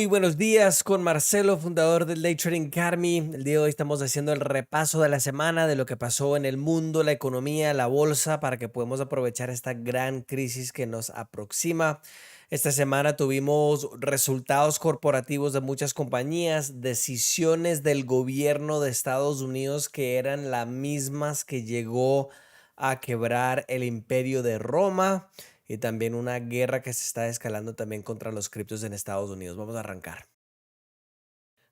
Muy buenos días con Marcelo, fundador del Day Trading Academy. El día de hoy estamos haciendo el repaso de la semana de lo que pasó en el mundo, la economía, la bolsa, para que podamos aprovechar esta gran crisis que nos aproxima. Esta semana tuvimos resultados corporativos de muchas compañías, decisiones del gobierno de Estados Unidos que eran las mismas que llegó a quebrar el imperio de Roma y también una guerra que se está escalando también contra los criptos en Estados Unidos. Vamos a arrancar.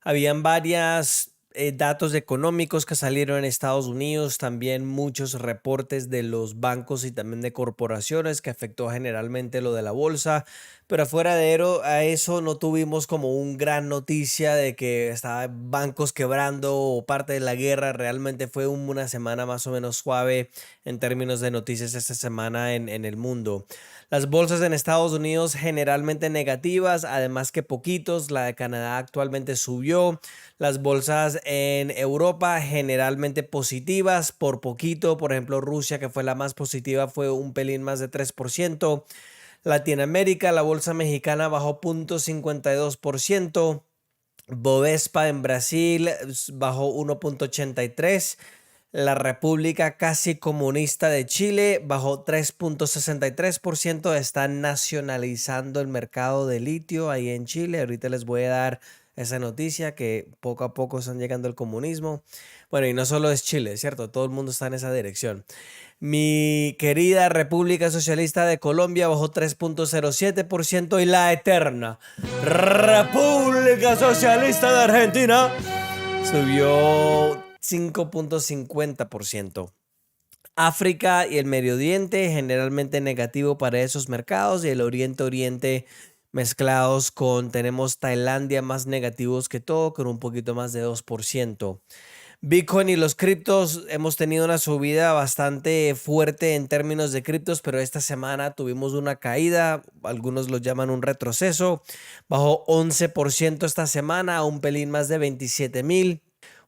Habían varios datos económicos que salieron en Estados Unidos, también muchos reportes de los bancos y también de corporaciones que afectó generalmente lo de la bolsa, pero afuera de eso no tuvimos como un gran noticia de que estaban bancos quebrando o parte de la guerra. Realmente fue una semana más o menos suave en términos de noticias esta semana en el mundo. Las bolsas en Estados Unidos generalmente negativas, además que poquitos. La de Canadá actualmente subió. Las bolsas en Europa generalmente positivas por poquito. Por ejemplo, Rusia, que fue la más positiva, fue un pelín más de 3%. Latinoamérica, la bolsa mexicana bajó 0.52%. Bovespa en Brasil bajó 1.83%. La República Casi Comunista de Chile bajó 3.63%. Están nacionalizando el mercado de litio ahí en Chile. Ahorita les voy a dar esa noticia que poco a poco están llegando al comunismo. Bueno, y no solo es Chile, ¿cierto? Todo el mundo está en esa dirección. Mi querida República Socialista de Colombia bajó 3.07% y la eterna República Socialista de Argentina subió 5.50%. África y el Medio Oriente generalmente negativo para esos mercados y el Oriente mezclados tenemos Tailandia más negativos que todo con un poquito más de 2%. Bitcoin y los criptos hemos tenido una subida bastante fuerte en términos de criptos, pero esta semana tuvimos una caída, algunos lo llaman un retroceso, bajó 11% esta semana a un pelín más de 27,000.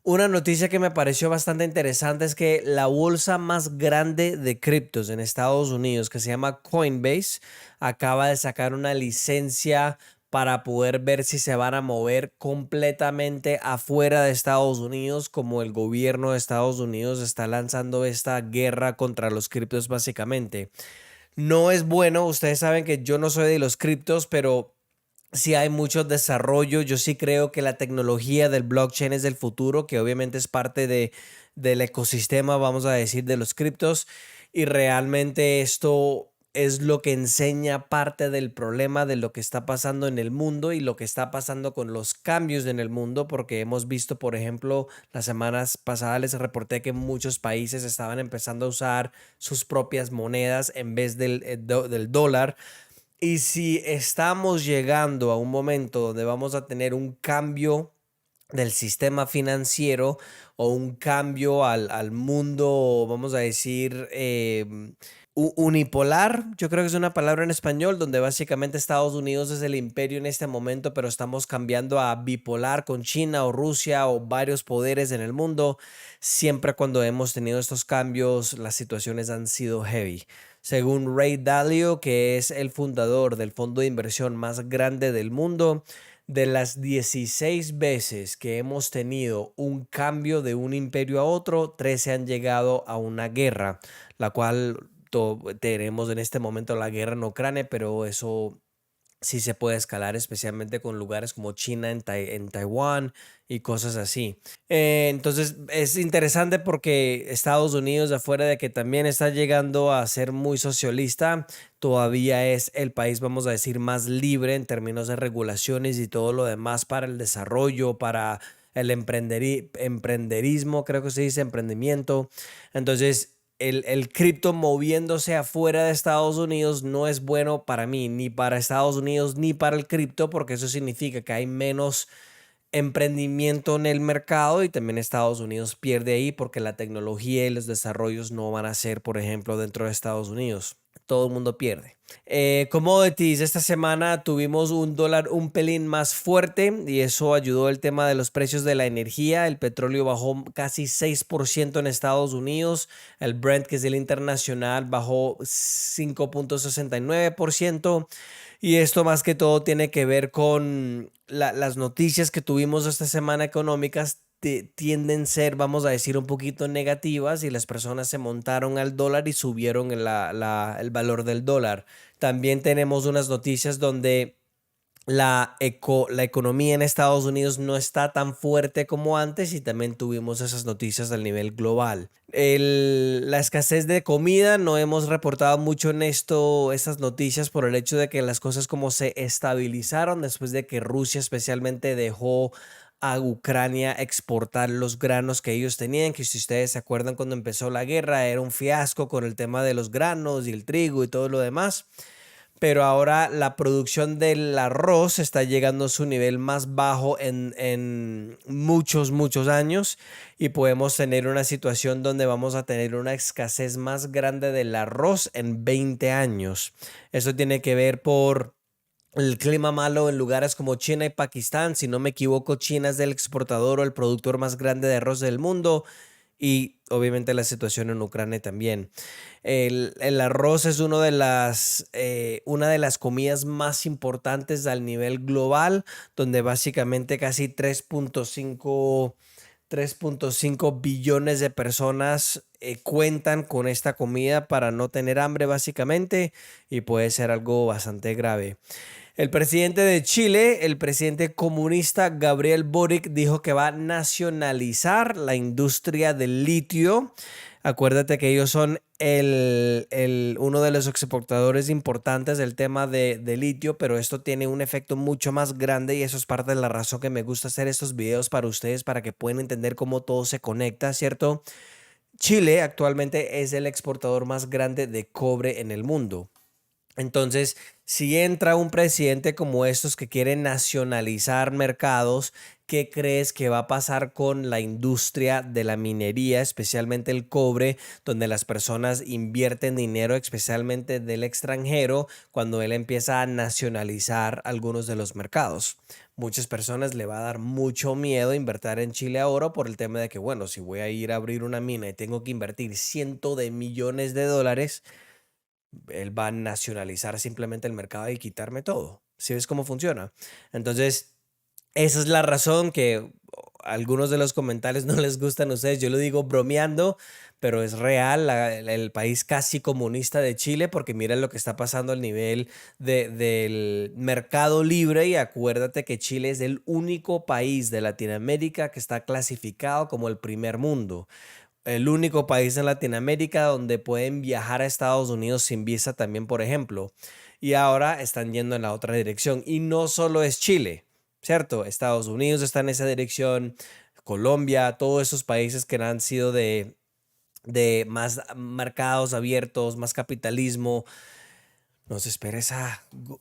Una noticia que me pareció bastante interesante es que la bolsa más grande de criptos en Estados Unidos, que se llama Coinbase, acaba de sacar una licencia para poder ver si se van a mover completamente afuera de Estados Unidos, como el gobierno de Estados Unidos está lanzando esta guerra contra los criptos básicamente. No es bueno, ustedes saben que yo no soy de los criptos, pero sí hay mucho desarrollo. Yo sí creo que la tecnología del blockchain es del futuro, que obviamente es parte del ecosistema, vamos a decir, de los criptos. Y realmente esto es lo que enseña parte del problema de lo que está pasando en el mundo y lo que está pasando con los cambios en el mundo, porque hemos visto, por ejemplo, las semanas pasadas les reporté que muchos países estaban empezando a usar sus propias monedas en vez del dólar. Y si estamos llegando a un momento donde vamos a tener un cambio del sistema financiero o un cambio al mundo, vamos a decir, unipolar, yo creo que es una palabra en español, donde básicamente Estados Unidos es el imperio en este momento, pero estamos cambiando a bipolar con China o Rusia o varios poderes en el mundo. Siempre cuando hemos tenido estos cambios, las situaciones han sido heavy. Según Ray Dalio, que es el fundador del fondo de inversión más grande del mundo, de las 16 veces que hemos tenido un cambio de un imperio a otro, 13 han llegado a una guerra, la cual tenemos en este momento la guerra en Ucrania, pero eso sí se puede escalar, especialmente con lugares como China, en Taiwán y cosas así. Entonces es interesante porque Estados Unidos, afuera de que también está llegando a ser muy socialista, todavía es el país, vamos a decir, más libre en términos de regulaciones y todo lo demás para el desarrollo, para el emprenderismo, creo que se dice emprendimiento. Entonces, el cripto moviéndose afuera de Estados Unidos no es bueno para mí, ni para Estados Unidos, ni para el cripto, porque eso significa que hay menos emprendimiento en el mercado y también Estados Unidos pierde ahí porque la tecnología y los desarrollos no van a ser, por ejemplo, dentro de Estados Unidos. todo el mundo pierde. Commodities, esta semana tuvimos un dólar un pelín más fuerte y eso ayudó el tema de los precios de la energía. El petróleo bajó casi 6% en Estados Unidos. El Brent, que es el internacional, bajó 5.69%. Y esto más que todo tiene que ver con las noticias que tuvimos esta semana económicas tienden a ser, vamos a decir, un poquito negativas y las personas se montaron al dólar y subieron el valor del dólar. También tenemos unas noticias donde la economía en Estados Unidos no está tan fuerte como antes y también tuvimos esas noticias al nivel global. La escasez de comida, no hemos reportado mucho en estas noticias por el hecho de que las cosas como se estabilizaron después de que Rusia especialmente dejó a Ucrania exportar los granos que ellos tenían, que si ustedes se acuerdan cuando empezó la guerra era un fiasco con el tema de los granos y el trigo y todo lo demás. Pero ahora la producción del arroz está llegando a su nivel más bajo en muchos años y podemos tener una situación donde vamos a tener una escasez más grande del arroz en 20 años. Eso tiene que ver por el clima malo en lugares como China y Pakistán. Si no me equivoco, China es el exportador o el productor más grande de arroz del mundo y obviamente la situación en Ucrania también. El arroz es una de las comidas más importantes al nivel global, donde básicamente casi 3.5 billones de personas cuentan con esta comida para no tener hambre básicamente y puede ser algo bastante grave. El presidente de Chile, el presidente comunista Gabriel Boric, dijo que va a nacionalizar la industria del litio. Acuérdate que ellos son uno de los exportadores importantes del tema de litio, pero esto tiene un efecto mucho más grande y eso es parte de la razón que me gusta hacer estos videos para ustedes, para que puedan entender cómo todo se conecta, ¿cierto? Chile actualmente es el exportador más grande de cobre en el mundo. Entonces, si entra un presidente como estos que quiere nacionalizar mercados, ¿qué crees que va a pasar con la industria de la minería, especialmente el cobre, donde las personas invierten dinero, especialmente del extranjero, cuando él empieza a nacionalizar algunos de los mercados? Muchas personas le va a dar mucho miedo invertir en Chile ahora por el tema de que, bueno, si voy a ir a abrir una mina y tengo que invertir cientos de millones de dólares, él va a nacionalizar simplemente el mercado y quitarme todo. ¿Sí ves cómo funciona? Entonces, esa es la razón que algunos de los comentarios no les gustan a ustedes. Yo lo digo bromeando, pero es real. El país casi comunista de Chile, porque mira lo que está pasando al nivel del mercado libre. Y acuérdate que Chile es el único país de Latinoamérica que está clasificado como el primer mundo. El único país en Latinoamérica donde pueden viajar a Estados Unidos sin visa también, por ejemplo. Y ahora están yendo en la otra dirección. Y no solo es Chile, ¿cierto? Estados Unidos está en esa dirección, Colombia, todos esos países que han sido de más mercados abiertos, más capitalismo. Nos espera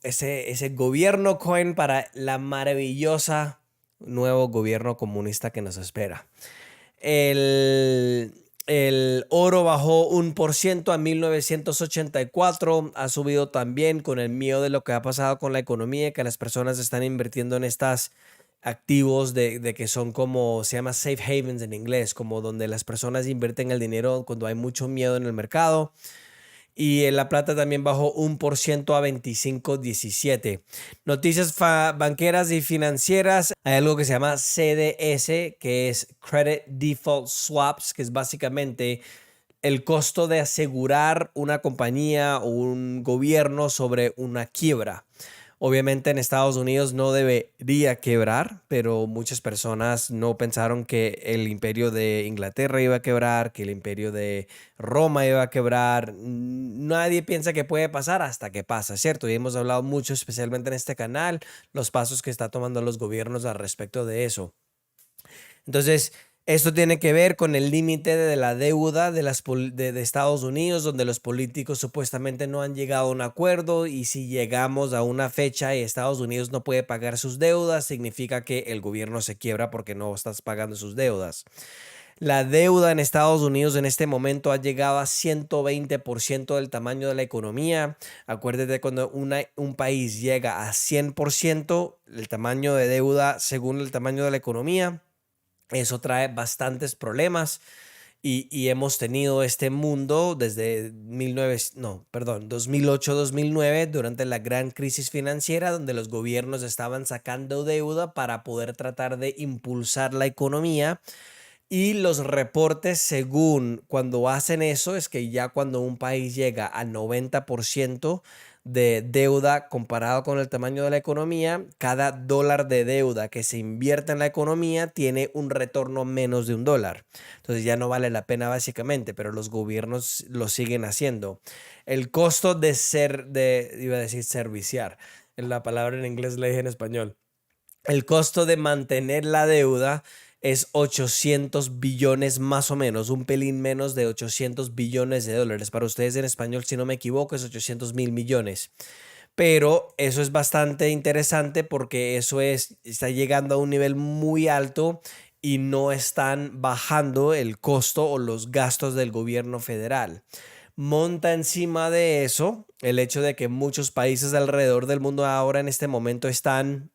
ese gobierno coin para la maravillosa nuevo gobierno comunista que nos espera. El oro bajó 1% a 1984. Ha subido también con el miedo de lo que ha pasado con la economía, que las personas están invirtiendo en estas activos de que son como, se llama safe havens en inglés, como donde las personas invierten el dinero cuando hay mucho miedo en el mercado. Y en la plata también bajó 1% a 25.17. Noticias banqueras y financieras. Hay algo que se llama CDS, que es Credit Default Swaps, que es básicamente el costo de asegurar una compañía o un gobierno sobre una quiebra. Obviamente en Estados Unidos no debería quebrar, pero muchas personas no pensaron que el imperio de Inglaterra iba a quebrar, que el imperio de Roma iba a quebrar. Nadie piensa que puede pasar hasta que pasa, ¿cierto? Y hemos hablado mucho, especialmente en este canal, los pasos que está tomando los gobiernos al respecto de eso. Entonces, esto tiene que ver con el límite de la deuda de Estados Unidos, donde los políticos supuestamente no han llegado a un acuerdo y si llegamos a una fecha y Estados Unidos no puede pagar sus deudas, significa que el gobierno se quiebra porque no estás pagando sus deudas. La deuda en Estados Unidos en este momento ha llegado a 120% del tamaño de la economía. Acuérdate, cuando un país llega a 100% el tamaño de deuda según el tamaño de la economía, eso trae bastantes problemas. Y hemos tenido este mundo desde 2008-2009, durante la gran crisis financiera, donde los gobiernos estaban sacando deuda para poder tratar de impulsar la economía. Y los reportes, según cuando hacen eso, es que ya cuando un país llega al 90% de deuda comparado con el tamaño de la economía, cada dólar de deuda que se invierte en la economía tiene un retorno menos de $1. Entonces ya no vale la pena básicamente, pero los gobiernos lo siguen haciendo. El costo iba a decir serviciar, la palabra en inglés la dije en español. El costo de mantener la deuda es 800 billones más o menos, un pelín menos de 800 billones de dólares. Para ustedes en español, si no me equivoco, es 800 mil millones. Pero eso es bastante interesante porque está llegando a un nivel muy alto y no están bajando el costo o los gastos del gobierno federal. Monta encima de eso el hecho de que muchos países alrededor del mundo ahora en este momento están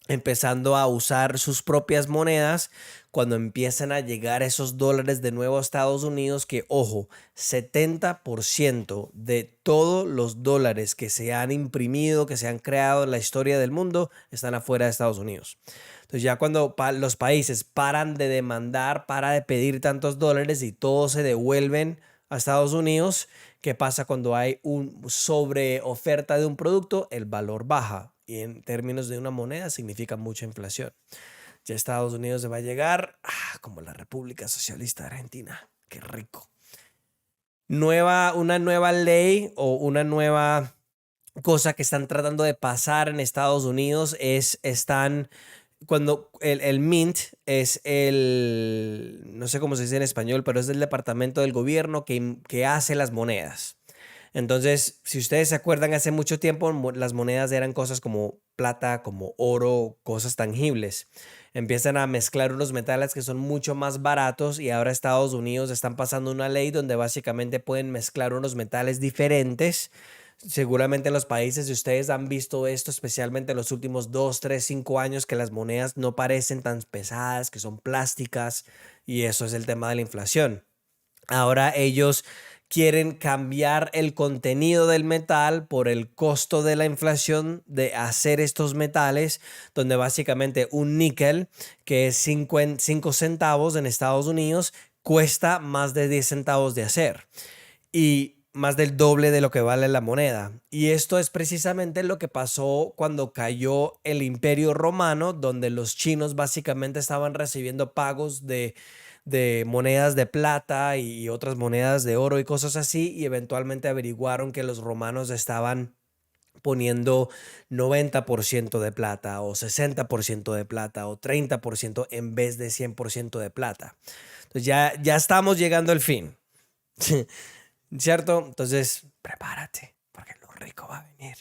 empezando a usar sus propias monedas cuando empiezan a llegar esos dólares de nuevo a Estados Unidos, que ojo, 70% de todos los dólares que se han imprimido, que se han creado en la historia del mundo, están afuera de Estados Unidos. Entonces ya cuando los países paran de demandar, para de pedir tantos dólares y todos se devuelven a Estados Unidos, ¿qué pasa cuando hay un sobre oferta de un producto? El valor baja, y en términos de una moneda significa mucha inflación. Ya Estados Unidos se va a llegar como la República Socialista de Argentina. Qué rico. Una nueva ley o una nueva cosa que están tratando de pasar en Estados Unidos cuando el Mint es no sé cómo se dice en español, pero es el departamento del gobierno que hace las monedas. Entonces, si ustedes se acuerdan, hace mucho tiempo las monedas eran cosas como plata, como oro, cosas tangibles. Empiezan a mezclar unos metales que son mucho más baratos, y ahora Estados Unidos están pasando una ley donde básicamente pueden mezclar unos metales diferentes. Seguramente en los países de ustedes han visto esto, especialmente en los últimos 2, 3, 5 años, que las monedas no parecen tan pesadas, que son plásticas, y eso es el tema de la inflación. Ahora ellos quieren cambiar el contenido del metal por el costo de la inflación de hacer estos metales, donde básicamente un níquel, que es 5 centavos en Estados Unidos, cuesta más de 10 centavos de hacer, y más del doble de lo que vale la moneda. Y esto es precisamente lo que pasó cuando cayó el Imperio Romano, donde los chinos básicamente estaban recibiendo pagos de monedas de plata y otras monedas de oro y cosas así, y eventualmente averiguaron que los romanos estaban poniendo 90% de plata o 60% de plata o 30% en vez de 100% de plata. Entonces ya estamos llegando al fin, ¿cierto? Entonces prepárate, porque lo rico va a venir.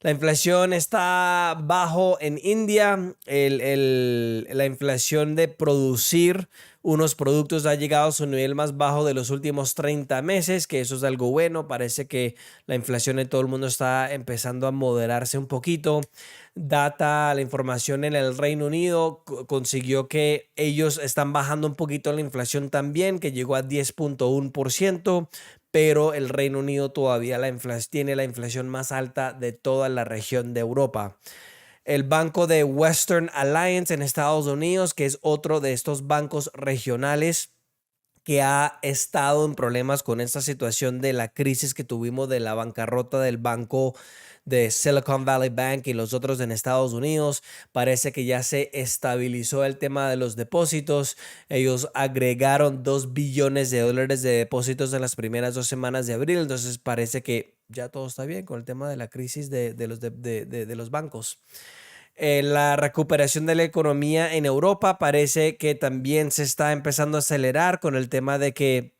La inflación está bajo en India. La inflación de producir unos productos ha llegado a su nivel más bajo de los últimos 30 meses, que eso es algo bueno. Parece que la inflación en todo el mundo está empezando a moderarse un poquito. La información en el Reino Unido consiguió que ellos están bajando un poquito la inflación también, que llegó a 10.1%. Pero el Reino Unido todavía tiene la inflación más alta de toda la región de Europa. El banco de Western Alliance en Estados Unidos, que es otro de estos bancos regionales que ha estado en problemas con esta situación de la crisis que tuvimos, de la bancarrota del banco de Silicon Valley Bank y los otros en Estados Unidos, parece que ya se estabilizó el tema de los depósitos. Ellos agregaron $2 billones de depósitos en las primeras 2 semanas de abril, entonces parece que ya todo está bien con el tema de la crisis de los bancos. La recuperación de la economía en Europa parece que también se está empezando a acelerar con el tema de que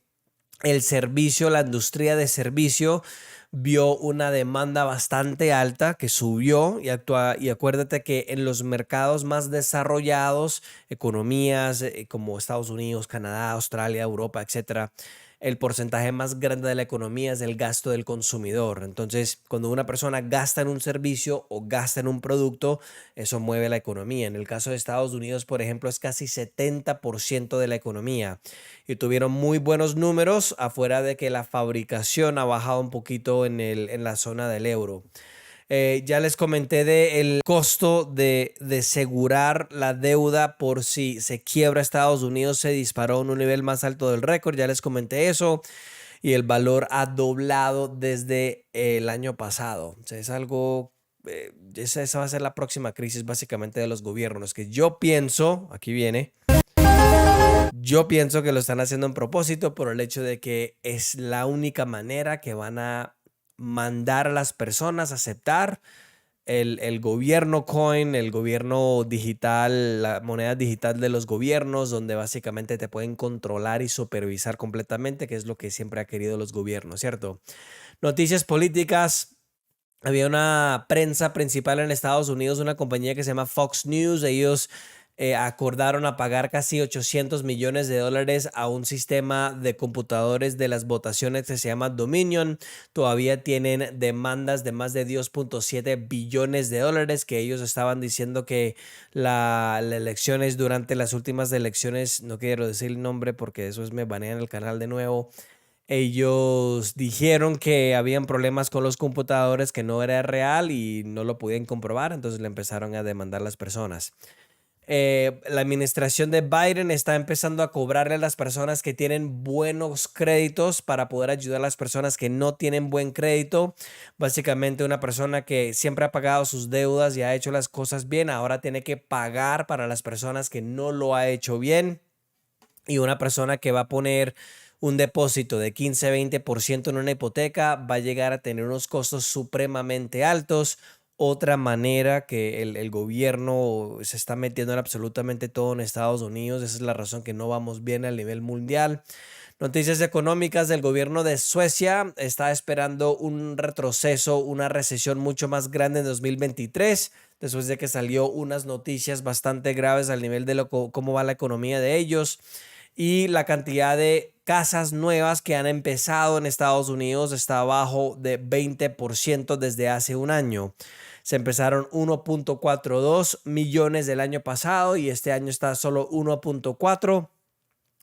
el servicio, la industria de servicio vio una demanda bastante alta que subió y acuérdate que en los mercados más desarrollados, economías como Estados Unidos, Canadá, Australia, Europa, etcétera, el porcentaje más grande de la economía es el gasto del consumidor. Entonces, cuando una persona gasta en un servicio o gasta en un producto, eso mueve la economía. En el caso de Estados Unidos, por ejemplo, es casi 70% de la economía y tuvieron muy buenos números, afuera de que la fabricación ha bajado un poquito en la zona del euro. Ya les comenté del costo de asegurar la deuda por si se quiebra Estados Unidos, se disparó en un nivel más alto del récord, ya les comenté eso, y el valor ha doblado desde el año pasado. O sea, es algo, esa va a ser la próxima crisis básicamente de los gobiernos, que yo pienso, aquí viene, yo pienso que lo están haciendo en propósito por el hecho de que es la única manera que van a mandar a las personas a aceptar el gobierno coin, el gobierno digital, la moneda digital de los gobiernos, donde básicamente te pueden controlar y supervisar completamente, que es lo que siempre ha querido los gobiernos, ¿cierto? Noticias políticas. Había una prensa principal en Estados Unidos, una compañía que se llama Fox News. Ellos acordaron a pagar casi 800 millones de dólares a un sistema de computadores de las votaciones que se llama Dominion. Todavía tienen demandas de más de 2.7 billones de dólares que ellos estaban diciendo que las elecciones durante las últimas elecciones, no quiero decir el nombre porque eso me banean el canal de nuevo. Ellos dijeron que habían problemas con los computadores, que no era real y no lo podían comprobar, entonces le empezaron a demandar las personas. La administración de Biden está empezando a cobrarle a las personas que tienen buenos créditos para poder ayudar a las personas que no tienen buen crédito. Básicamente una persona que siempre ha pagado sus deudas y ha hecho las cosas bien, ahora tiene que pagar para las personas que no lo ha hecho bien. Y una persona que va a poner un depósito de 15-20% en una hipoteca va a llegar a tener unos costos supremamente altos. Otra manera que el gobierno se está metiendo en absolutamente todo en Estados Unidos. Esa es la razón que no vamos bien a nivel mundial. Noticias económicas del gobierno de Suecia está esperando un retroceso, una recesión mucho más grande en 2023, después de que salió unas noticias bastante graves al nivel de cómo va la economía de ellos. Y la cantidad de casas nuevas que han empezado en Estados Unidos está abajo de 20% desde hace un año. Se empezaron 1.42 millones del año pasado y este año está solo 1.4,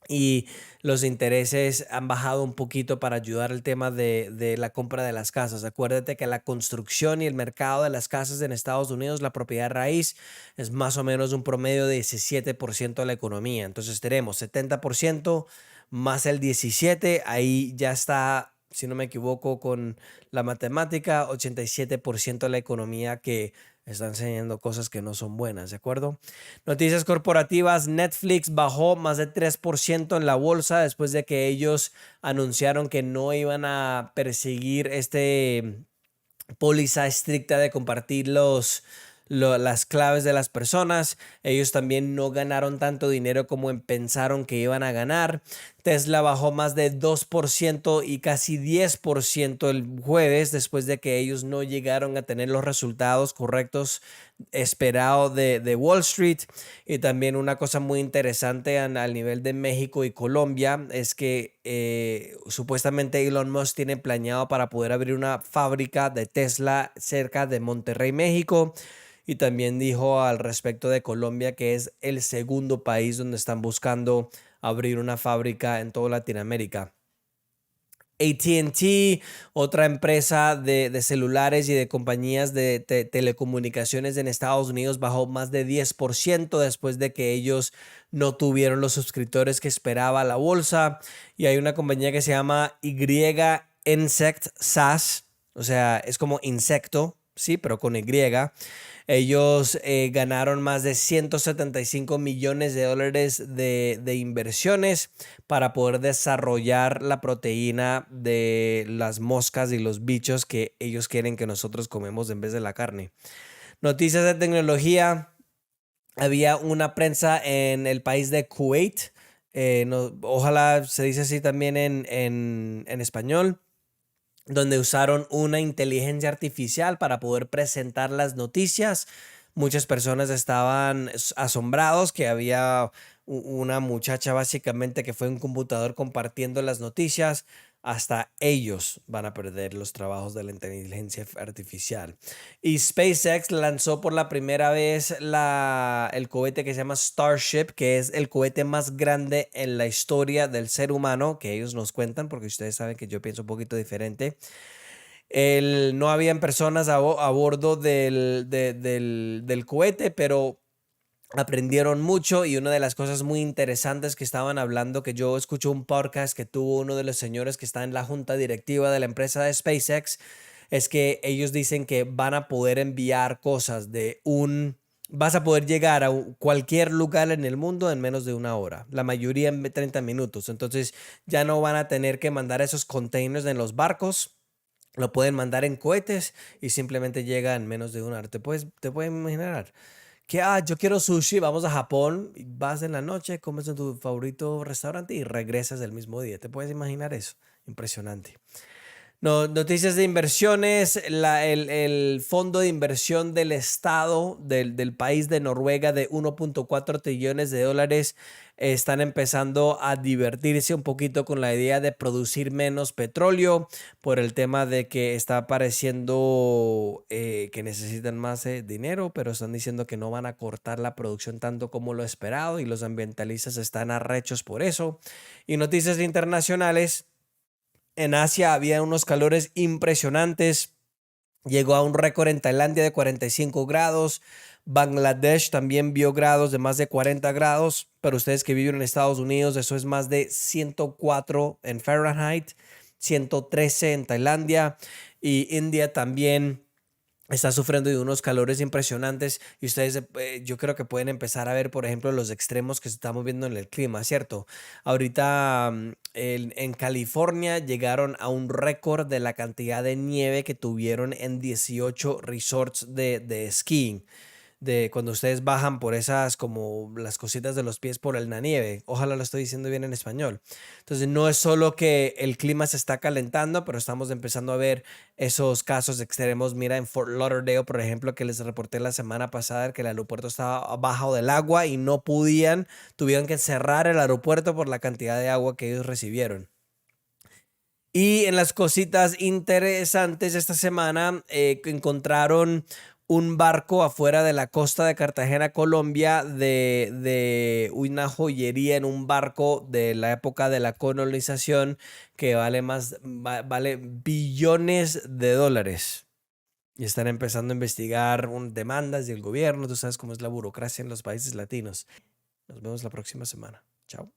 y los intereses han bajado un poquito para ayudar al tema de la compra de las casas. Acuérdate que la construcción y el mercado de las casas en Estados Unidos, la propiedad raíz, es más o menos un promedio de 17% de la economía. Entonces tenemos 70% más el 17%, ahí ya está, si no me equivoco con la matemática, 87% de la economía que está enseñando cosas que no son buenas, ¿de acuerdo? Noticias corporativas. Netflix bajó más de 3% en la bolsa después de que ellos anunciaron que no iban a perseguir póliza estricta de compartir las claves de las personas. Ellos también no ganaron tanto dinero como pensaron que iban a ganar. Tesla bajó más de 2% y casi 10% el jueves después de que ellos no llegaron a tener los resultados correctos esperados de Wall Street. Y también una cosa muy interesante al nivel de México y Colombia es que supuestamente Elon Musk tiene planeado para poder abrir una fábrica de Tesla cerca de Monterrey, México. Y también dijo al respecto de Colombia que es el segundo país donde están buscando abrir una fábrica en toda Latinoamérica. AT&T, otra empresa de celulares y de compañías de telecomunicaciones en Estados Unidos, bajó más de 10% después de que ellos no tuvieron los suscriptores que esperaba la bolsa. Y hay una compañía que se llama Insect SaaS, o sea, es como insecto, sí, pero con Y. Ellos ganaron más de 175 millones de dólares de inversiones para poder desarrollar la proteína de las moscas y los bichos que ellos quieren que nosotros comemos en vez de la carne. Noticias de tecnología. Había una prensa en el país de Kuwait. ojalá se dice así también en español, donde usaron una inteligencia artificial para poder presentar las noticias. Muchas personas estaban asombrados que había una muchacha básicamente que fue un computador compartiendo las noticias. Hasta ellos van a perder los trabajos de la inteligencia artificial. Y SpaceX lanzó por la primera vez el cohete que se llama Starship, que es el cohete más grande en la historia del ser humano, que ellos nos cuentan, porque ustedes saben que yo pienso un poquito diferente. No habían personas a bordo del cohete, pero aprendieron mucho, y una de las cosas muy interesantes que estaban hablando, que yo escuché un podcast que tuvo uno de los señores que está en la junta directiva de la empresa de SpaceX, es que ellos dicen que van a poder enviar cosas vas a poder llegar a cualquier lugar en el mundo en menos de una hora, la mayoría en 30 minutos. Entonces ya no van a tener que mandar esos containers en los barcos, lo pueden mandar en cohetes y simplemente llega en menos de una hora. ¿Te puedes imaginar? Que, yo quiero sushi, vamos a Japón, y vas en la noche, comes en tu favorito restaurante y regresas el mismo día. ¿Te puedes imaginar eso? Impresionante. No, noticias de inversiones. El fondo de inversión del Estado del país de Noruega de 1.4 trillones de dólares están empezando a divertirse un poquito con la idea de producir menos petróleo por el tema de que está pareciendo que necesitan más dinero, pero están diciendo que no van a cortar la producción tanto como lo esperado, y los ambientalistas están arrechos por eso. Y noticias internacionales. En Asia había unos calores impresionantes. Llegó a un récord en Tailandia de 45 grados. Bangladesh también vio grados de más de 40 grados. Pero ustedes que viven en Estados Unidos, eso es más de 104 en Fahrenheit, 113 en Tailandia. Y India también está sufriendo de unos calores impresionantes, y ustedes yo creo que pueden empezar a ver, por ejemplo, los extremos que estamos viendo en el clima, ¿cierto? Ahorita en California llegaron a un récord de la cantidad de nieve que tuvieron en 18 resorts de skiing, de cuando ustedes bajan por esas, como las cositas de los pies por la nieve. Ojalá lo estoy diciendo bien en español. Entonces no es solo que el clima se está calentando, pero estamos empezando a ver esos casos extremos. Mira, en Fort Lauderdale, por ejemplo, que les reporté la semana pasada, que el aeropuerto estaba abajo del agua y tuvieron que cerrar el aeropuerto por la cantidad de agua que ellos recibieron. Y en las cositas interesantes esta semana, encontraron un barco afuera de la costa de Cartagena, Colombia, de una joyería en un barco de la época de la colonización, que vale billones de dólares. Y están empezando a investigar demandas, y el gobierno, tú sabes cómo es la burocracia en los países latinos. Nos vemos la próxima semana. Chao.